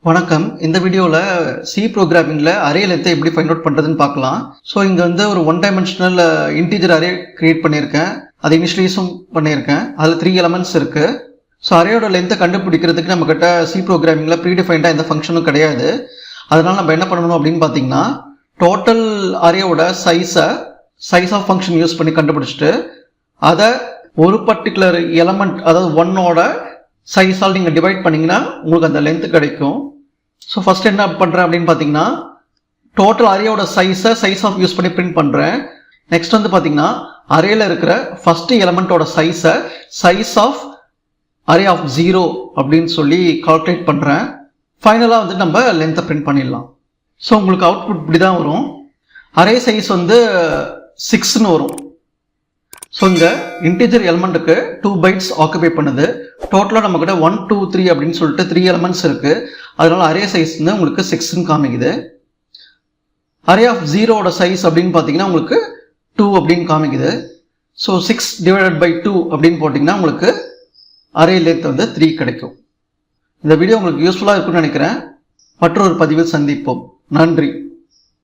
வணக்கம். இந்த வீடியோவில் சி ப்ரோக்ராமிங்கில் அரே லென்த்தை எப்படி ஃபைண்ட் அவுட் பண்ணுறதுன்னு பார்க்கலாம். ஸோ இங்கே வந்து ஒரு one dimensional integer array create பண்ணியிருக்கேன். அதை இனிஷியலைஸும் பண்ணியிருக்கேன். அதில் 3 எலமெண்ட்ஸ் இருக்குது. ஸோ அரேயோட லென்த்தை கண்டுபிடிக்கிறதுக்கு நம்மக்கிட்ட சி ப்ரோக்ராமிங்கில் ப்ரீடிஃபைண்டாக எந்த ஃபங்க்ஷனும் கிடையாது. அதனால் நம்ம என்ன பண்ணணும் அப்படின்னு பார்த்தீங்கன்னா, டோட்டல் அரேயோட சைஸ் ஆஃப் ஃபங்க்ஷன் யூஸ் பண்ணி கண்டுபிடிச்சிட்டு அதை ஒரு பர்டிகுலர் எலமெண்ட், அதாவது ஒன்னோட சைஸால் நீங்கள் டிவைட் பண்ணிங்கன்னா உங்களுக்கு அந்த லென்த்து கிடைக்கும். ஸோ ஃபஸ்ட் என்ன பண்ணுறேன் அப்படின்னு பார்த்தீங்கன்னா, டோட்டல் அரேயோட சைஸ் ஆஃப் யூஸ் பண்ணி பிரிண்ட் பண்ணுறேன். நெக்ஸ்ட் வந்து பார்த்தீங்கன்னா, அரேயில் இருக்கிற ஃபஸ்ட்டு எலமெண்ட்டோட சைஸ் ஆஃப் அரே ஆஃப் 0 அப்படின்னு சொல்லி கால்குலேட் பண்ணுறேன். ஃபைனலாக வந்து நம்ம லென்த்தை பிரிண்ட் பண்ணிடலாம். ஸோ உங்களுக்கு அவுட்புட் இப்படி தான் வரும். அரே சைஸ் வந்து 6ன்னு வரும். ஸோ இங்கே இன்டிஜர் எலமெண்ட்டுக்கு 2 பைட்ஸ் ஆக்குபை பண்ணுது. டோட்டலாக நம்மக்கிட்ட 1 2 3 அப்படின்னு சொல்லிட்டு 3 எலமெண்ட்ஸ் இருக்குது. அதனால அரே சைஸ் வந்து உங்களுக்கு 6ன்னு காமிக்குது. அரே ஆஃப் 0ஓட சைஸ் அப்படின்னு பார்த்தீங்கன்னா உங்களுக்கு 2 அப்படின்னு காமிக்குது. ஸோ 6/2 அப்படின்னு போட்டிங்கன்னா உங்களுக்கு அரே லென்த் வந்து 3 கிடைக்கும். இந்த வீடியோ உங்களுக்கு யூஸ்ஃபுல்லாக இருக்குன்னு நினைக்கிறேன். மற்றொரு பதிவில் சந்திப்போம். நன்றி.